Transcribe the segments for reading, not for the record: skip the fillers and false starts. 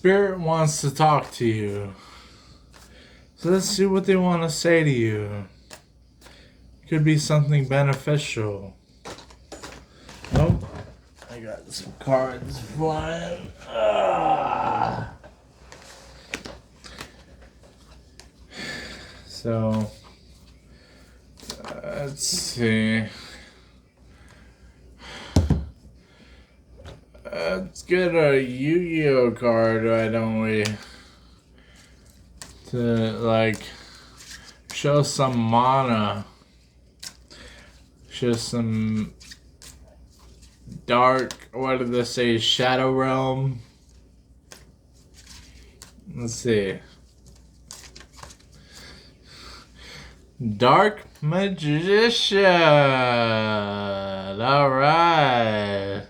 spirit wants to talk to you. So let's see what they want to say to you. Could be something beneficial. Oh, I got some cards flying. So, let's see. Let's get a Yu-Gi-Oh card, why don't we? To, like, show some mana. Show some dark, what did they say, Shadow Realm? Let's see. Dark Magician. Alright.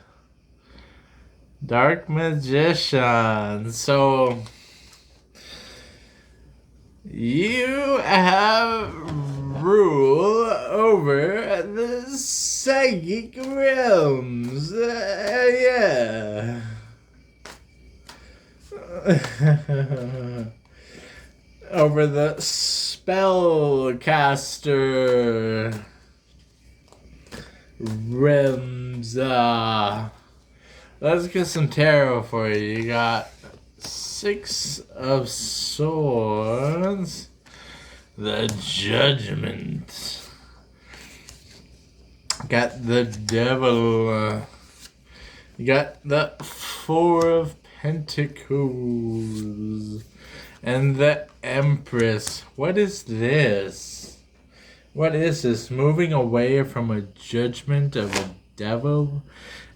Dark Magician. So, you have rule over the psychic realms. Yeah. Over the spellcaster realms. Let's get some tarot for you. You got 6 of Swords. The Judgment. Got the Devil. You got the 4 of Pentacles. And the Empress. What is this? What is this? Moving away from a judgment of a devil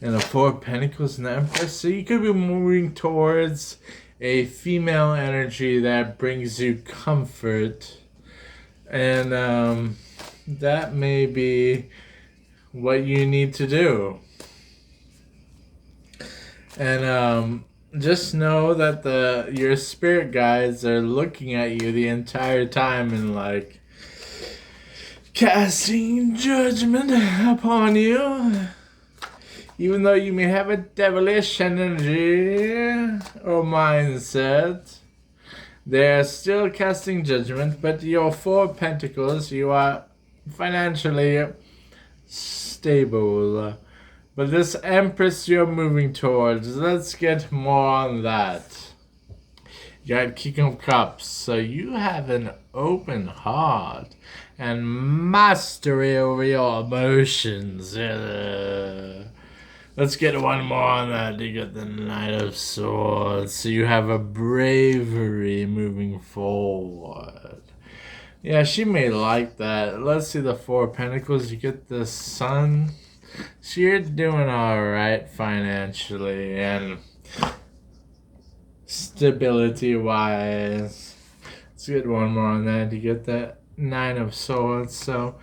and the 4 of Pentacles and the Empress. So you could be moving towards a female energy that brings you comfort. And that may be what you need to do. And just know that your spirit guides are looking at you the entire time and like casting judgment upon you. Even though you may have a devilish energy or mindset, they're still casting judgment. But your 4 Pentacles, you are financially stable. But this Empress you're moving towards, let's get more on that. You got King of Cups, so you have an open heart and mastery over your emotions. Let's get one more on that. You got the Knight of Swords, so you have a bravery moving forward. Yeah, she may like that. Let's see the 4 Pentacles. You get the Sun. So you're doing alright financially and stability wise. Let's get one more on that. You get that 9 of Swords. So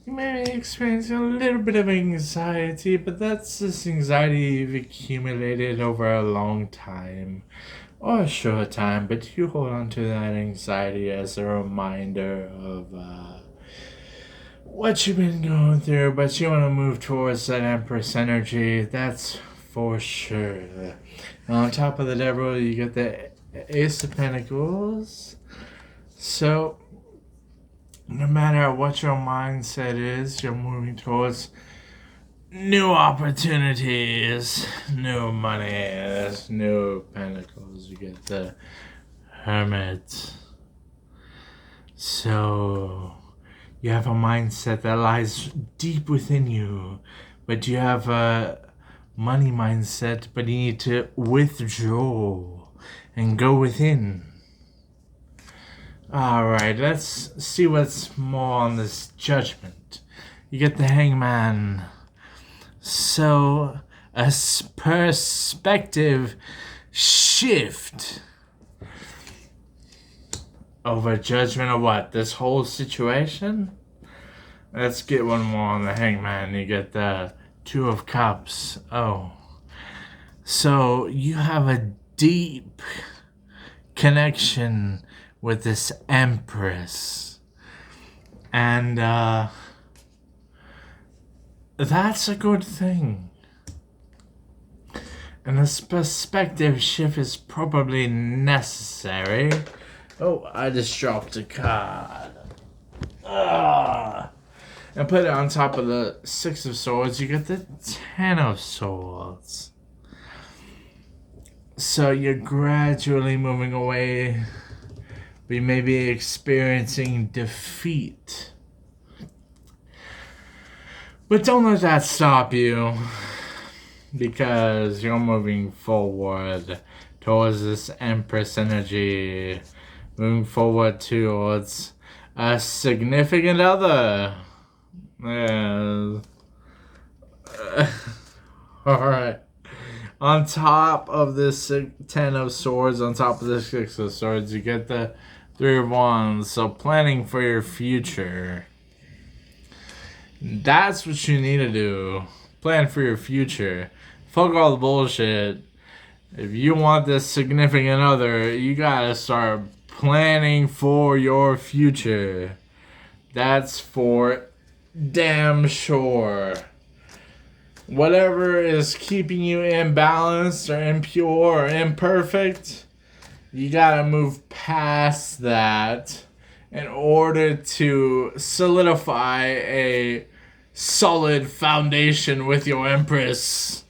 you may experience a little bit of anxiety, but that's just anxiety you've accumulated over a long time or a short time. But you hold on to that anxiety as a reminder of what you've been going through, but you want to move towards that Empress energy, that's for sure. And on top of the Devil, you get the Ace of Pentacles. So, no matter what your mindset is, you're moving towards new opportunities, new money, new Pentacles. You get the Hermit. So you have a mindset that lies deep within you, but you have a money mindset, but you need to withdraw and go within. Alright, let's see what's more on this judgment. You get the Hangman. So, a perspective shift over judgment of what? This whole situation? Let's get one more on the Hangman. You get the 2 of Cups. Oh. So you have a deep connection with this Empress. And that's a good thing. And this perspective shift is probably necessary. Oh, I just dropped a card. And put it on top of the 6 of Swords, you get the 10 of Swords. So you're gradually moving away. We may be experiencing defeat. But don't let that stop you. Because you're moving forward towards this Empress energy. Moving forward towards a significant other. Alright. On top of this 10 of Swords, on top of the 6 of Swords, you get the 3 of Wands. So planning for your future. That's what you need to do. Plan for your future. Fuck all the bullshit. If you want this significant other, you gotta start planning for your future. That's for damn sure. Whatever is keeping you imbalanced or impure or imperfect, you gotta move past that in order to solidify a solid foundation with your Empress.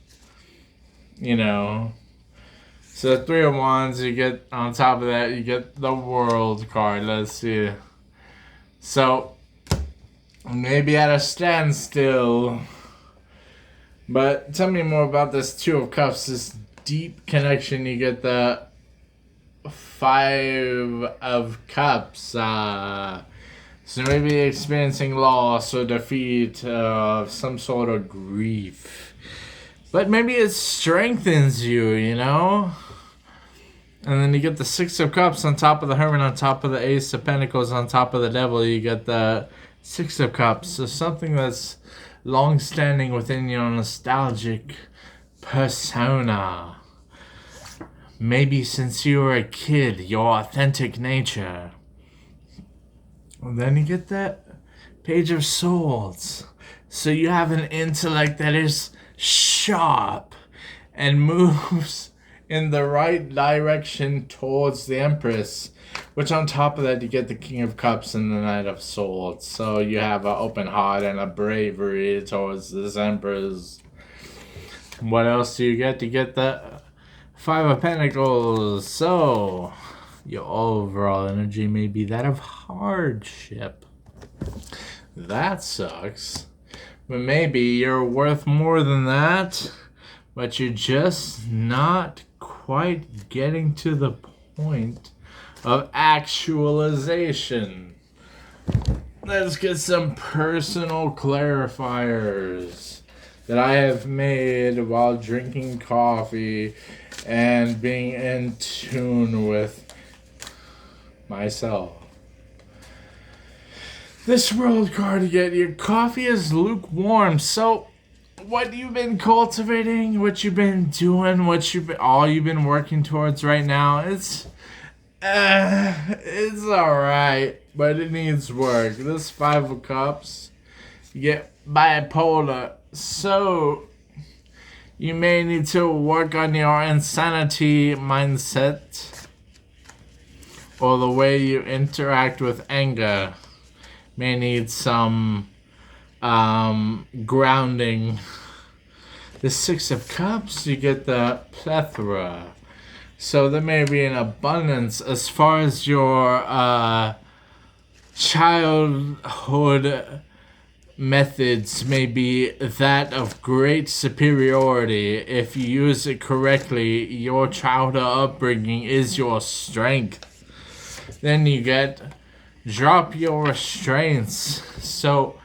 You know. So 3 of Wands, you get on top of that, you get the World card. Let's see. So maybe at a standstill. But tell me more about this 2 of Cups, this deep connection. You get the 5 of Cups. So maybe experiencing loss or defeat of some sort of grief. But maybe it strengthens you, you know? And then you get the 6 of Cups on top of the Hermit, on top of the Ace of Pentacles, on top of the Devil. You get the 6 of Cups. So something that's long-standing within your nostalgic persona. Maybe since you were a kid, your authentic nature. And then you get that Page of Swords. So you have an intellect that is sharp and moves in the right direction towards the Empress. Which on top of that, you get the King of Cups and the Knight of Swords. So you have an open heart and a bravery towards this Empress. What else do you get? You get the 5 of Pentacles. So your overall energy may be that of hardship. That sucks. But maybe you're worth more than that. But you're just not quite getting to the point of actualization. Let's get some personal clarifiers that I have made while drinking coffee and being in tune with myself. This World card, you get your coffee is lukewarm. So what you've been cultivating, what you've been doing, all you've been working towards right now, it's alright, but it needs work. This 5 of Cups, you get bipolar, so you may need to work on your insanity mindset or the way you interact with anger. May need some grounding. The 6 of Cups, you get the plethora. So there may be an abundance as far as your childhood methods may be that of great superiority. If you use it correctly, your childhood upbringing is your strength. Then you get drop your restraints. So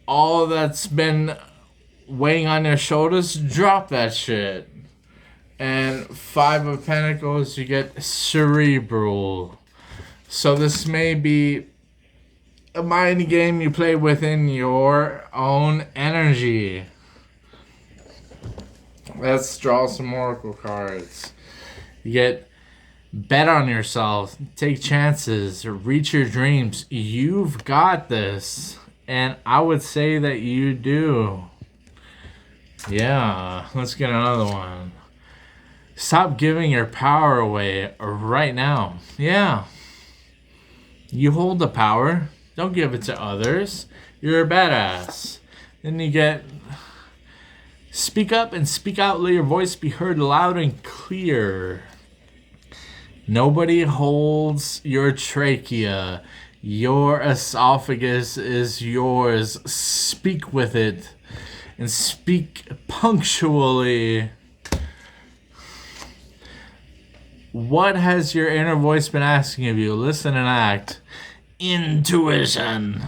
all that's been weighing on your shoulders, drop that shit. And 5 of Pentacles, you get cerebral. So this may be a mind game you play within your own energy. Let's draw some oracle cards. You get bet on yourself, take chances, reach your dreams. You've got this. And I would say that you do. Yeah, let's get another one. Stop giving your power away right now. Yeah. You hold the power. Don't give it to others. You're a badass. Then you get... Speak up and speak out. Let your voice be heard loud and clear. Nobody holds your trachea. Your esophagus is yours. Speak with it. And speak punctually. What has your inner voice been asking of you? Listen and act. Intuition.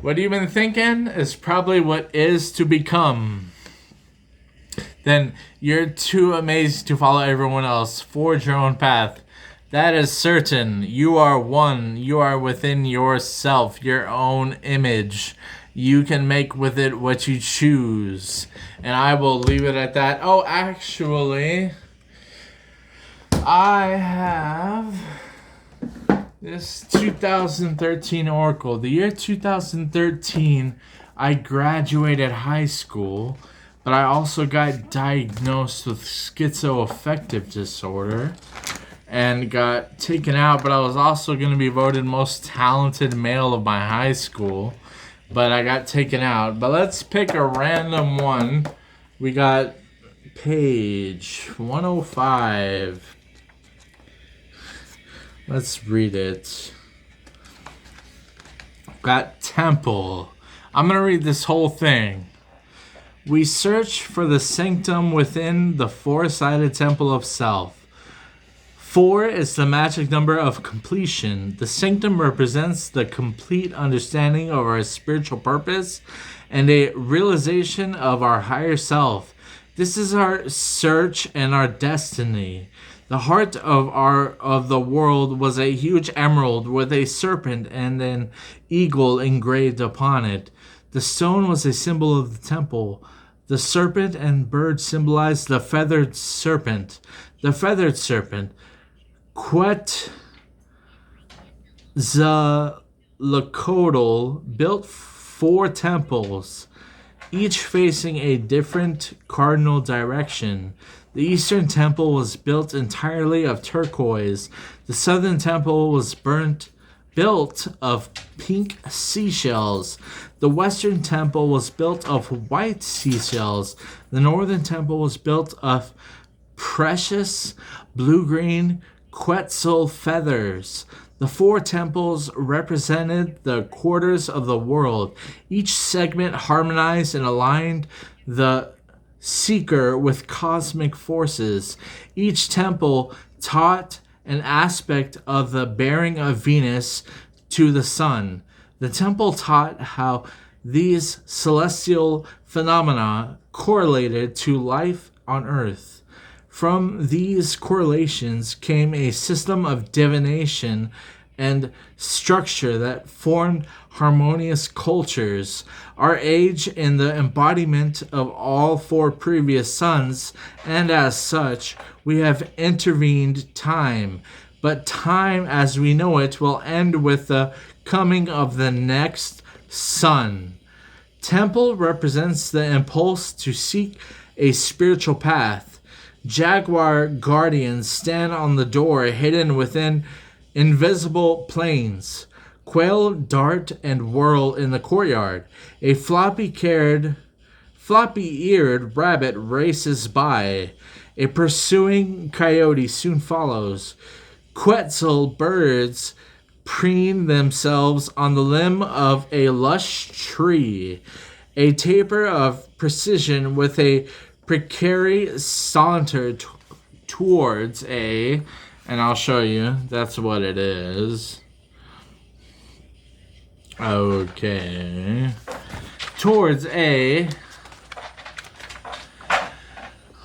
What you've been thinking is probably what is to become. Then you're too amazed to follow everyone else. Forge your own path. That is certain. You are one. You are within yourself, your own image. You can make with it what you choose. And I will leave it at that. Oh, actually, I have this 2013 Oracle. The year 2013, I graduated high school, but I also got diagnosed with schizoaffective disorder and got taken out, but I was also going to be voted most talented male of my high school, but I got taken out. But let's pick a random one. We got page 105. Let's read it. Got temple. I'm going to read this whole thing. We search for the sanctum within the four-sided temple of self. 4 is the magic number of completion. The sanctum represents the complete understanding of our spiritual purpose and a realization of our higher self. This is our search and our destiny. The heart of the world was a huge emerald with a serpent and an eagle engraved upon it. The stone was a symbol of the temple. The serpent and bird symbolized the feathered serpent. The feathered serpent, Quetzalcoatl, built 4 temples, each facing a different cardinal direction. The eastern temple was built entirely of turquoise. The southern temple was built of pink seashells. The western temple was built of white seashells. The northern temple was built of precious blue-green quetzal feathers. The 4 temples represented the quarters of the world. Each segment harmonized and aligned the seeker with cosmic forces. Each temple taught an aspect of the bearing of Venus to the sun. The temple taught how these celestial phenomena correlated to life on Earth. From these correlations came a system of divination and structure that formed harmonious cultures. Our age in the embodiment of all 4 previous suns, and as such, we have intervened time. But time as we know it will end with the coming of the next sun. Temple represents the impulse to seek a spiritual path. Jaguar guardians stand on the door hidden within invisible planes. Quail dart and whirl in the courtyard. A floppy-eared rabbit races by. A pursuing coyote soon follows. Quetzal birds preen themselves on the limb of a lush tree. A taper of precision with a precary saunter towards a... And I'll show you. That's what it is. Okay. Towards a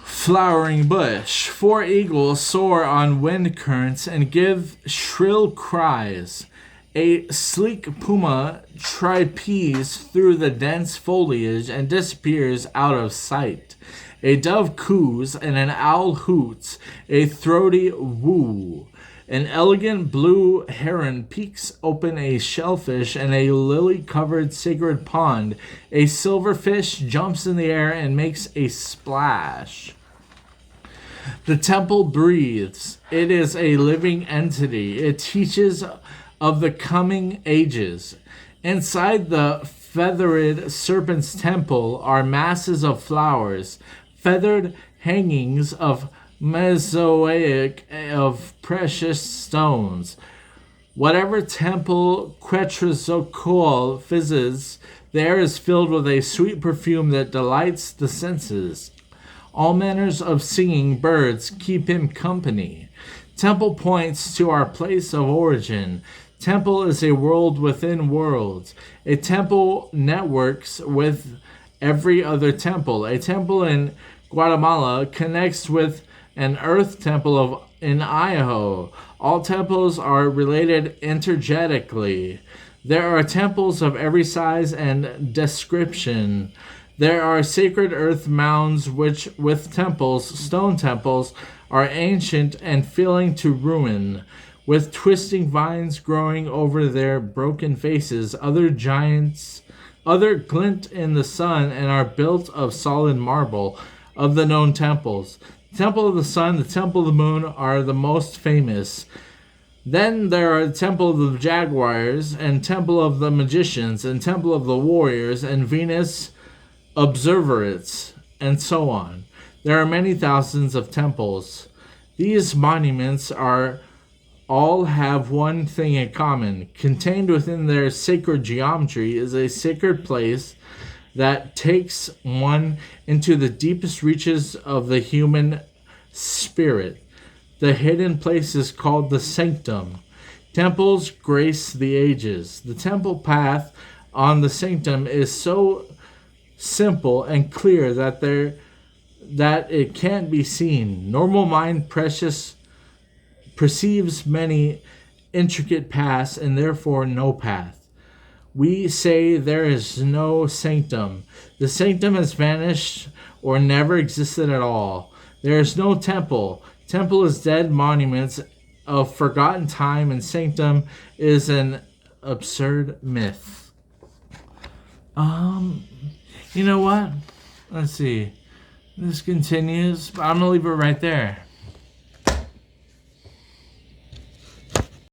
flowering bush. 4 eagles soar on wind currents and give shrill cries. A sleek puma trapeze through the dense foliage and disappears out of sight. A dove coos and an owl hoots, a throaty woo. An elegant blue heron peeks open a shellfish in a lily-covered sacred pond. A silverfish jumps in the air and makes a splash. The temple breathes. It is a living entity. It teaches of the coming ages. Inside the feathered serpent's temple are masses of flowers, feathered hangings of mosaic of precious stones. Whatever temple Quetzalcoatl visits, the air is filled with a sweet perfume that delights the senses. All manners of singing birds keep him company. Temple points to our place of origin. Temple is a world within worlds. A temple networks with every other temple. A temple in Guatemala connects with an earth temple in Idaho. All temples are related energetically. There are temples of every size and description. There are sacred earth mounds which, with temples, stone temples, are ancient and filling to ruin, with twisting vines growing over their broken faces. Other glint in the sun and are built of solid marble of the known temples. The Temple of the Sun, the Temple of the Moon are the most famous. Then there are Temple of the Jaguars, and Temple of the Magicians, and Temple of the Warriors, and Venus Observerates, and so on. There are many thousands of temples. These monuments all have one thing in common. Contained within their sacred geometry is a sacred place that takes one into the deepest reaches of the human spirit. The hidden place is called the sanctum. Temples grace the ages. The temple path on the sanctum is so simple and clear that it can't be seen. Normal mind perceives many intricate paths and therefore no path. We say there is no sanctum. The sanctum has vanished or never existed at all. There is no temple. Temple is dead monuments of forgotten time, and sanctum is an absurd myth. You know what? Let's see. This continues, but I'm gonna leave it right there.